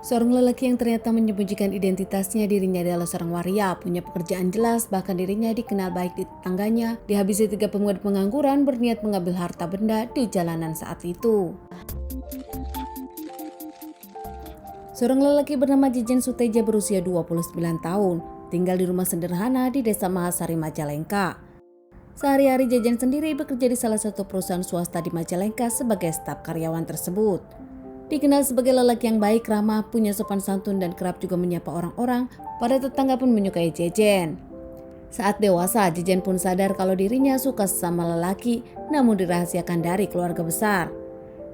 Seorang lelaki yang ternyata menyembunyikan identitasnya dirinya adalah seorang waria, punya pekerjaan jelas, bahkan dirinya dikenal baik di tetangganya, dihabisi 3 pemuda pengangguran berniat mengambil harta benda di jalanan saat itu. Seorang lelaki bernama Jejen Suteja berusia 29 tahun, tinggal di rumah sederhana di Desa Mahasari, Majalengka. Sehari-hari Jejen sendiri bekerja di salah satu perusahaan swasta di Majalengka sebagai staf karyawan tersebut. Dikenal sebagai lelaki yang baik, ramah, punya sopan santun dan kerap juga menyapa orang-orang. Para tetangga pun menyukai Jejen. Saat dewasa, Jejen pun sadar kalau dirinya suka sesama lelaki, namun dirahasiakan dari keluarga besar.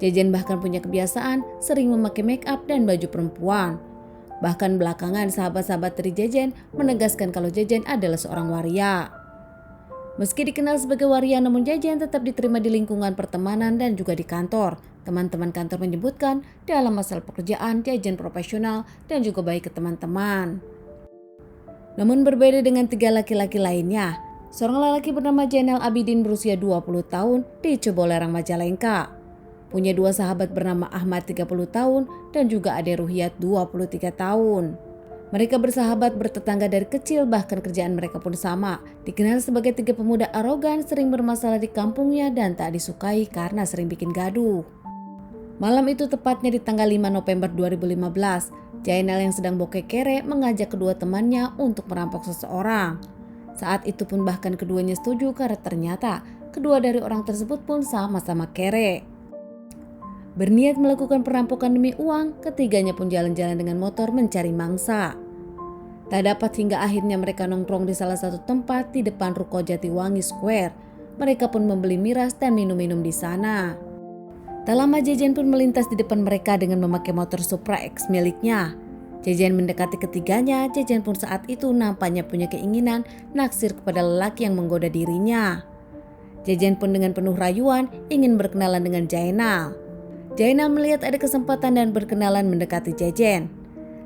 Jejen bahkan punya kebiasaan sering memakai make up dan baju perempuan. Bahkan belakangan sahabat-sahabat dari Jejen menegaskan kalau Jejen adalah seorang waria. Meski dikenal sebagai waria, namun Jejen tetap diterima di lingkungan pertemanan dan juga di kantor. Teman-teman kantor menyebutkan dalam masalah pekerjaan Jejen profesional dan juga baik ke teman-teman. Namun berbeda dengan 3 laki-laki lainnya, seorang lelaki bernama Jainal Abidin berusia 20 tahun di Cibolerang, Majalengka. Punya 2 sahabat bernama Ahmad 30 tahun dan juga Ade Ruhiyat 23 tahun. Mereka bersahabat, bertetangga dari kecil, bahkan kerjaan mereka pun sama. Dikenal sebagai 3 pemuda arogan, sering bermasalah di kampungnya dan tak disukai karena sering bikin gaduh. Malam itu, tepatnya di tanggal 5 November 2015, Jainal yang sedang bokeh kere mengajak kedua temannya untuk merampok seseorang. Saat itu pun bahkan keduanya setuju karena ternyata kedua dari orang tersebut pun sama-sama kere. Berniat melakukan perampokan demi uang, ketiganya pun jalan-jalan dengan motor mencari mangsa. Tak dapat hingga akhirnya mereka nongkrong di salah satu tempat di depan Ruko Jatiwangi Square. Mereka pun membeli miras dan minum-minum di sana. Tak lama Jejen pun melintas di depan mereka dengan memakai motor Supra X miliknya. Jejen mendekati ketiganya. Jejen pun saat itu nampaknya punya keinginan naksir kepada lelaki yang menggoda dirinya. Jejen pun dengan penuh rayuan ingin berkenalan dengan Jainal. Jainal melihat ada kesempatan dan berkenalan mendekati Jejen.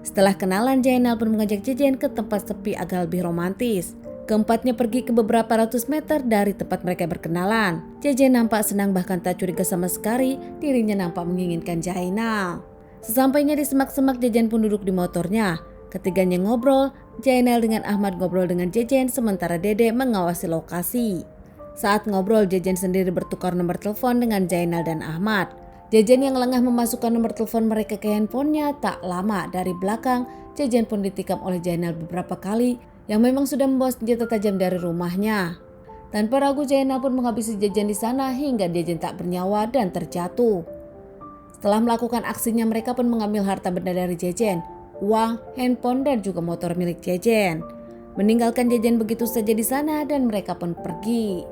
Setelah kenalan, Jainal pun mengajak Jejen ke tempat sepi agak lebih romantis. Keempatnya pergi ke beberapa ratus meter dari tempat mereka berkenalan. Jejen nampak senang, bahkan tak curiga sama sekali dirinya nampak menginginkan Jainal. Sesampainya di semak-semak, Jejen pun duduk di motornya. Ketiganya ngobrol, Jainal dengan Ahmad ngobrol dengan Jejen, sementara Dede mengawasi lokasi. Saat ngobrol, Jejen sendiri bertukar nomor telepon dengan Jainal dan Ahmad. Jejen yang lengah memasukkan nomor telepon mereka ke handphonenya. Tak lama dari belakang, Jejen pun ditikam oleh Jainal beberapa kali yang memang sudah membawa senjata tajam dari rumahnya. Tanpa ragu, Jainal pun menghabisi Jejen di sana hingga Jejen tak bernyawa dan terjatuh. Setelah melakukan aksinya, mereka pun mengambil harta benda dari Jejen, uang, handphone dan juga motor milik Jejen. Meninggalkan Jejen begitu saja di sana dan mereka pun pergi.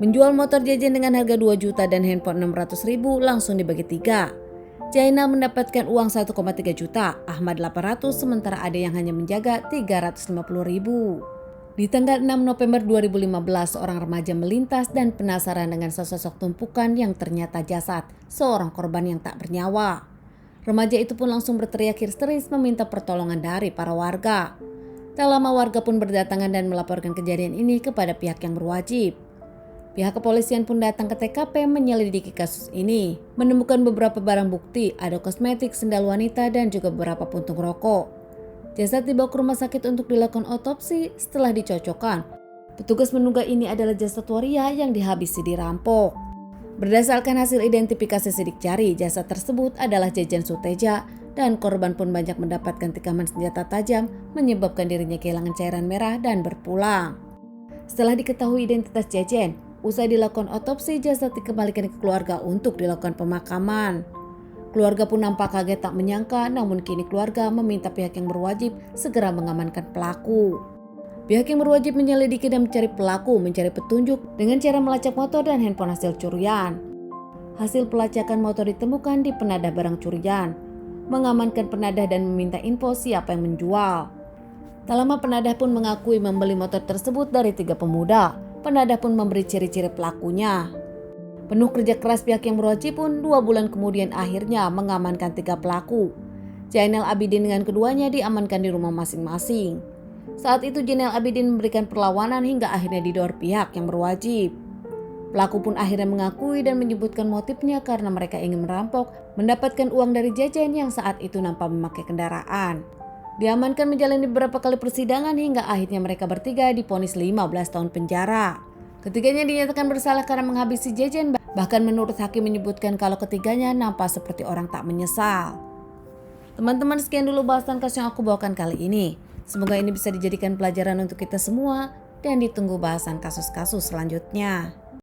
Menjual motor Jejen dengan harga 2 juta dan handphone 600.000 langsung dibagi 3. Jainal mendapatkan uang 1,3 juta, Ahmad 800, sementara Ade yang hanya menjaga 350.000. Di tanggal 6 November 2015, seorang remaja melintas dan penasaran dengan sesosok tumpukan yang ternyata jasad seorang korban yang tak bernyawa. Remaja itu pun langsung berteriak histeris meminta pertolongan dari para warga. Tak lama warga pun berdatangan dan melaporkan kejadian ini kepada pihak yang berwajib. Pihak kepolisian pun datang ke TKP menyelidiki kasus ini, menemukan beberapa barang bukti, ada kosmetik, sendal wanita dan juga beberapa puntung rokok. Jasad dibawa ke rumah sakit untuk dilakukan otopsi. Setelah dicocokkan, petugas menduga ini adalah jasad waria yang dihabisi dirampok. Berdasarkan hasil identifikasi sidik jari, jasad tersebut adalah Jejen Suteja dan korban pun banyak mendapatkan tikaman senjata tajam menyebabkan dirinya kehilangan cairan merah dan berpulang. Setelah diketahui identitas Jejen, usai dilakukan otopsi, jasad dikembalikan ke keluarga untuk dilakukan pemakaman. Keluarga pun nampak kaget tak menyangka, namun kini keluarga meminta pihak yang berwajib segera mengamankan pelaku. Pihak yang berwajib menyelidiki dan mencari pelaku, mencari petunjuk dengan cara melacak motor dan handphone hasil curian. Hasil pelacakan motor ditemukan di penadah barang curian. Mengamankan penadah dan meminta info siapa yang menjual. Tak lama penadah pun mengakui membeli motor tersebut dari 3 pemuda. Penadah pun memberi ciri-ciri pelakunya. Penuh kerja keras pihak yang berwajib pun 2 bulan kemudian akhirnya mengamankan 3 pelaku. Jainal Abidin dengan keduanya diamankan di rumah masing-masing. Saat itu Jainal Abidin memberikan perlawanan hingga akhirnya didor pihak yang berwajib. Pelaku pun akhirnya mengakui dan menyebutkan motifnya karena mereka ingin merampok, mendapatkan uang dari Jejen yang saat itu nampak memakai kendaraan. Diamankan menjalani beberapa kali persidangan hingga akhirnya mereka bertiga divonis 15 tahun penjara. Ketiganya dinyatakan bersalah karena menghabisi Jejen, bahkan menurut hakim menyebutkan kalau ketiganya nampak seperti orang tak menyesal. Teman-teman, sekian dulu bahasan kasus yang aku bawakan kali ini. Semoga ini bisa dijadikan pelajaran untuk kita semua dan ditunggu bahasan kasus-kasus selanjutnya.